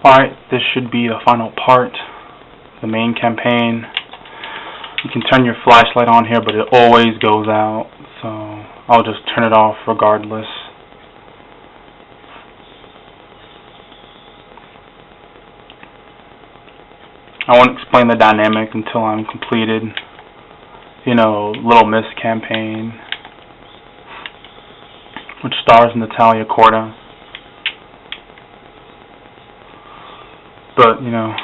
Alright, this should be the final part, the main campaign. You can turn your flashlight on here, but it always goes out, so I'll just turn it off regardless. I won't explain the dynamic until I'm completed. You know, Little Miss campaign, which stars Natalia Corda. But, you know,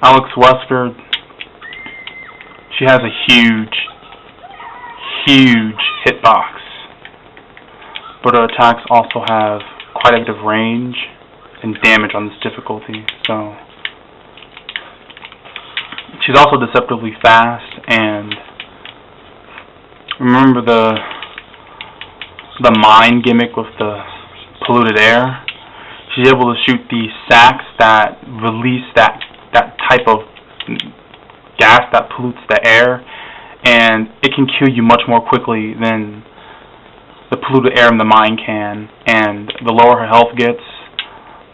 Alex Wesker, she has a huge hitbox, but her attacks also have quite a bit of range and damage on this difficulty, so she's also deceptively fast. And remember the mine gimmick with the polluted air? She's able to shoot these sacks that release that type of gas that pollutes the air, and it can kill you much more quickly than the polluted air in the mine can. And the lower her health gets,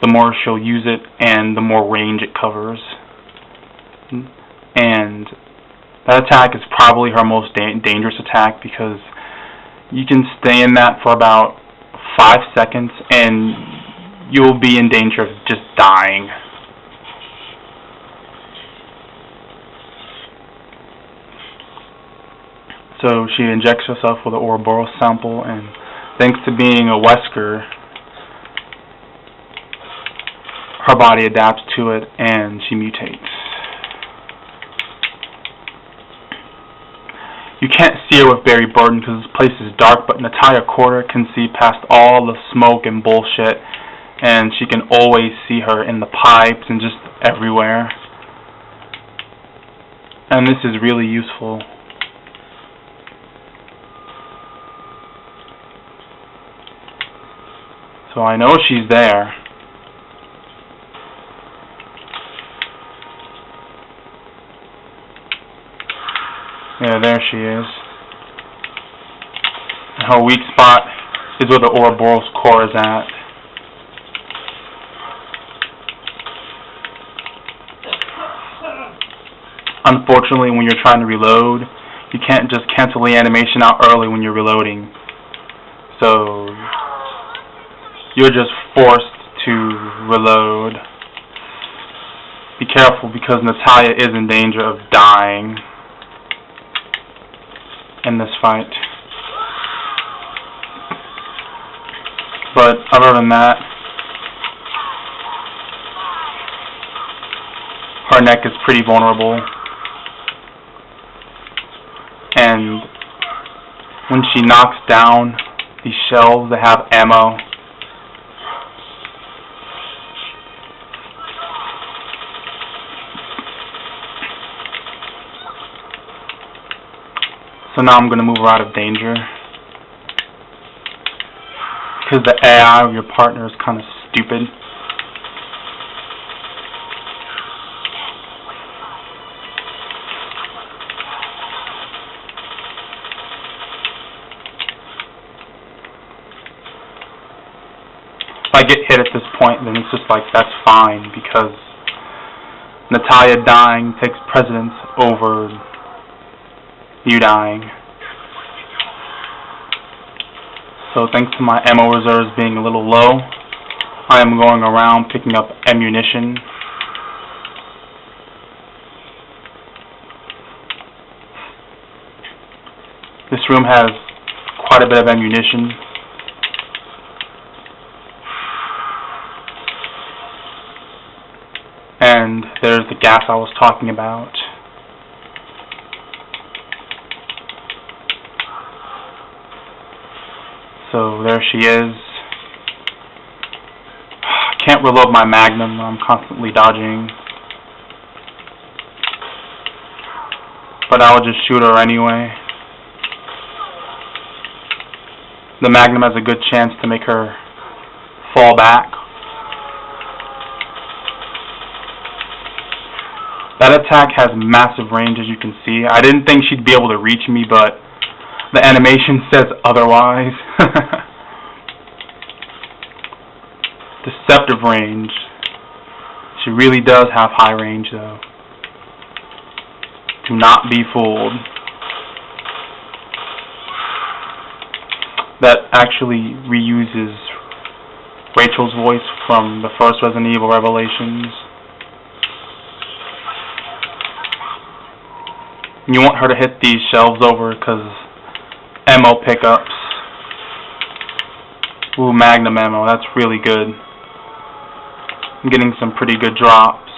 the more she'll use it, and the more range it covers. And that attack is probably her most dangerous attack, because you can stay in that for about 5 seconds and you'll be in danger of just dying. So she injects herself with an Ouroboros sample, and thanks to being a Wesker, her body adapts to it and she mutates. You can't see her with Barry Burton because this place is dark, but Natalia Corda can see past all the smoke and bullshit, and she can always see her in the pipes and just everywhere. And this is really useful. So I know she's there. Yeah, there she is. And her weak spot is where the Ouroboros core is at. Unfortunately, when you're trying to reload, you can't just cancel the animation out early when you're reloading. So you're just forced to reload. Be careful, because Natalia is in danger of dying in this fight. But other than that, her neck is pretty vulnerable. And when she knocks down these shelves that have ammo, so now I'm going to move her out of danger, because the AI of your partner is kind of stupid. If I get hit at this point, then it's just like, that's fine, because Natalia dying takes precedence over you dying. So thanks to my ammo reserves being a little low, I am going around picking up ammunition. This room has quite a bit of ammunition. And there's the gas I was talking about. So there she is. Can't reload my Magnum, I'm constantly dodging. But I'll just shoot her anyway. The Magnum has a good chance to make her fall back. That attack has massive range, as you can see. I didn't think she'd be able to reach me, but the animation says otherwise. deceptive range. She really does have high range, though. Do not be fooled. That actually reuses Rachel's voice from the first Resident Evil Revelations. You want her to hit these shelves over because ammo pickups. Ooh, Magnum ammo, that's really good. I'm getting some pretty good drops.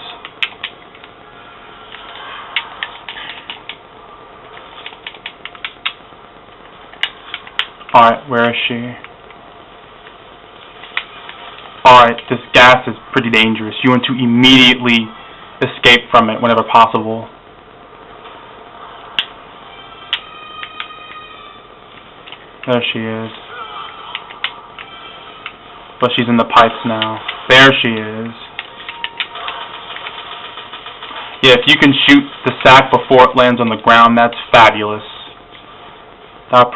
Alright, where is she? Alright, this gas is pretty dangerous. You want to immediately escape from it whenever possible. There she is. But she's in the pipes now. There she is. Yeah, if you can shoot the sack before it lands on the ground, that's fabulous. That'll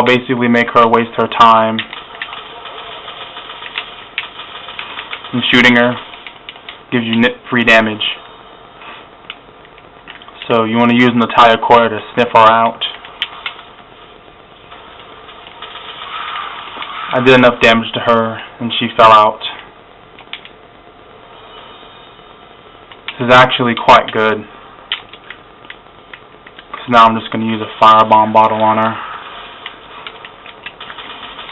basically make her waste her time. And shooting her gives you nit-free damage. So you want to use Natalia Coyer to sniff her out. I did enough damage to her, and she fell out. This is actually quite good. Because now I'm just going to use a firebomb bottle on her.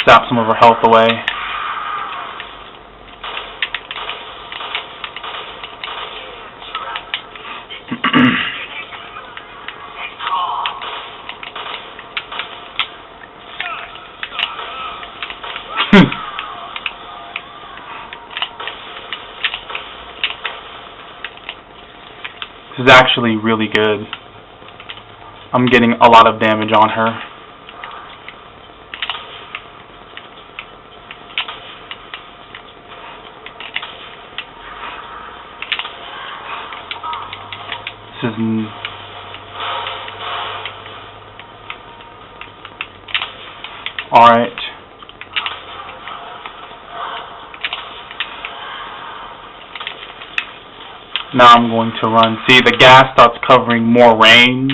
Sap some of her health away. This is actually really good. I'm getting a lot of damage on her. This is alright. Now I'm going to run. See, the gas starts covering more range,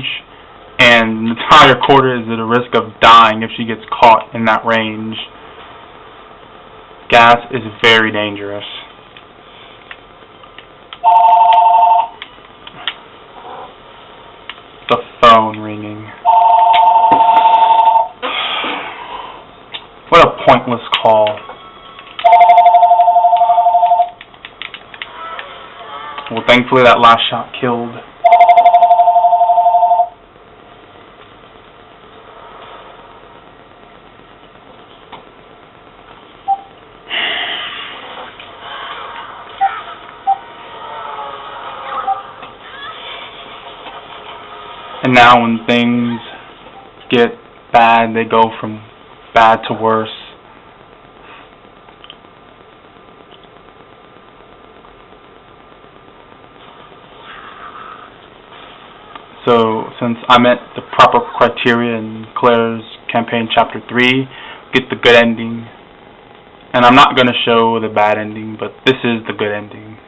and the entire quarter is at a risk of dying if she gets caught in that range. Gas is very dangerous. The phone ringing. What a pointless call. Well, thankfully that last shot killed. And now when things get bad, they go from bad to worse. So, since I met the proper criteria in Claire's campaign chapter 3, get the good ending. And I'm not going to show the bad ending, but this is the good ending.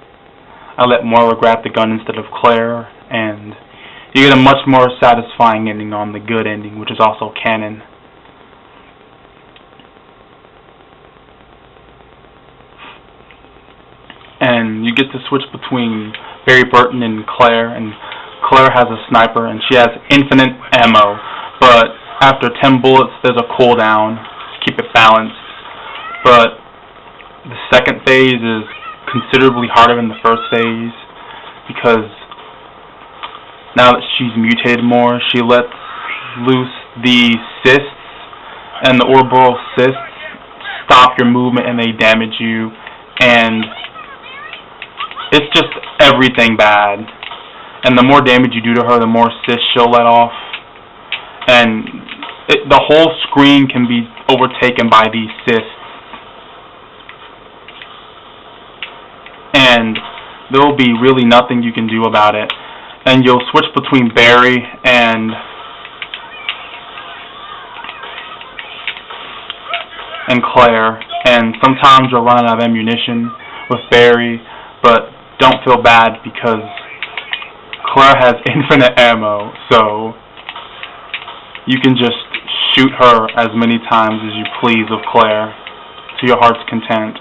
I let Moira grab the gun instead of Claire, and you get a much more satisfying ending on the good ending, which is also canon. And you get to switch between Barry Burton and Claire has a sniper, and she has infinite ammo, but after 10 bullets there's a cooldown to keep it balanced. But the second phase is considerably harder than the first phase, because now that she's mutated more, she lets loose the cysts, and the orbital cysts stop your movement and they damage you, and it's just everything bad. And the more damage you do to her, the more cysts she'll let off. And the whole screen can be overtaken by these cysts. And there will be really nothing you can do about it. And you'll switch between Barry and Claire. and sometimes you're running out of ammunition with Barry, but don't feel bad because Claire has infinite ammo, so you can just shoot her as many times as you please with Claire to your heart's content.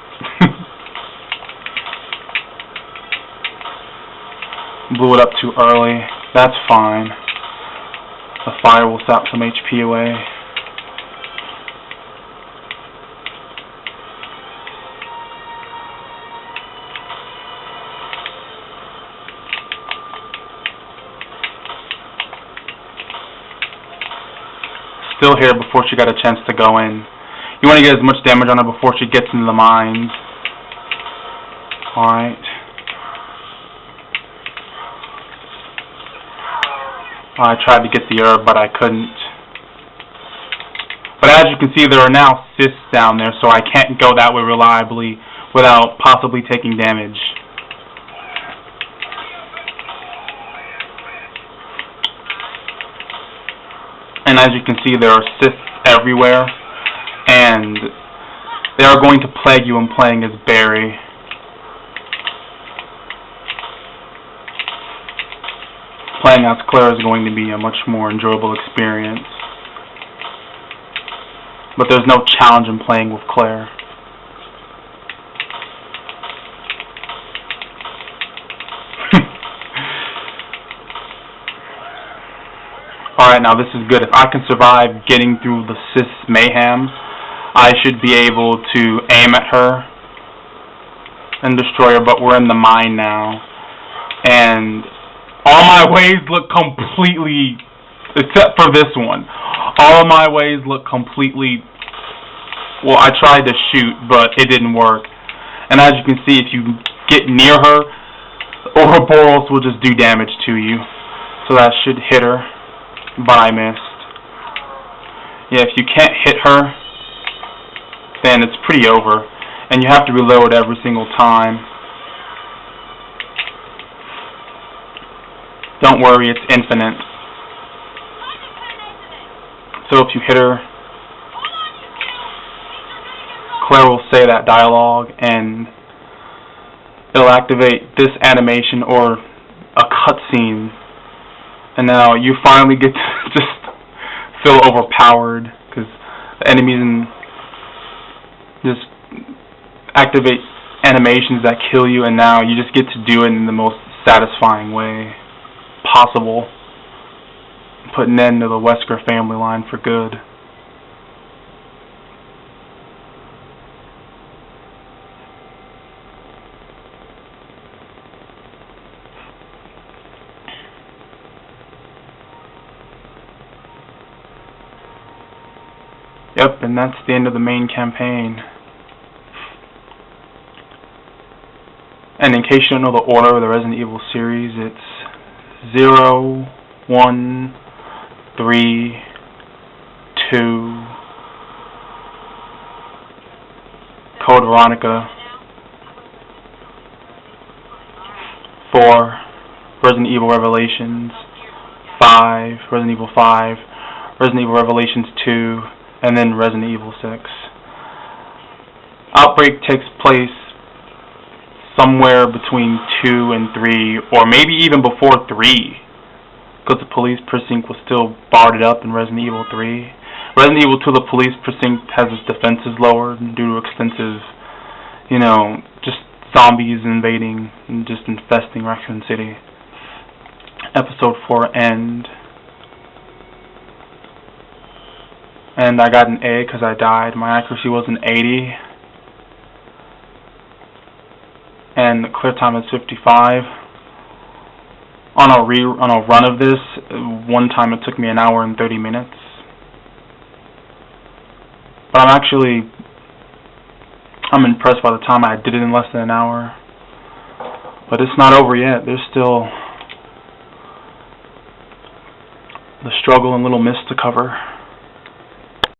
Blew it up too early. That's fine. The fire will sap some HP away. Still here before she got a chance to go in. You want to get as much damage on her before she gets into the mines. Alright. I tried to get the herb, but I couldn't. But as you can see, there are now cysts down there, so I can't go that way reliably without possibly taking damage. And as you can see, there are cysts everywhere, and they are going to plague you when playing as Barry. Playing as Claire is going to be a much more enjoyable experience. But there's no challenge in playing with Claire. Alright, now this is good. If I can survive getting through the cis mayhem, I should be able to aim at her and destroy her, but we're in the mine now. And all my ways look completely, except for this one, all my ways look completely, well, I tried to shoot, but it didn't work. And as you can see, if you get near her, Ouroboros will just do damage to you. So that should hit her, but I missed. Yeah, if you can't hit her, then it's pretty over. And you have to reload every single time. Don't worry, it's infinite. So if you hit her, Claire will say that dialogue and it'll activate this animation or a cutscene. And now you finally get to just feel overpowered because the enemies just activate animations that kill you, and now you just get to do it in the most satisfying way possible. Put an end to the Wesker family line for good. Yep, and that's the end of the main campaign. And in case you don't know the order of the Resident Evil series, it's 0, 1, 3, 2, Code Veronica, 4, Resident Evil Revelations, 5, Resident Evil 5, Resident Evil Revelations 2, and then Resident Evil 6. Outbreak takes place somewhere between 2 and 3, or maybe even before 3, because the police precinct was still barred up in Resident Evil 3. Resident Evil 2, the police precinct has its defenses lowered due to extensive, just zombies invading and just infesting Raccoon City. Episode 4 end. And I got an A because I died. My accuracy was an 80. And the clear time is 55. On a run of this, one time it took me an hour and 30 minutes. But I'm impressed by the time I did it in less than an hour. But it's not over yet. There's still the struggle and Little Miss to cover.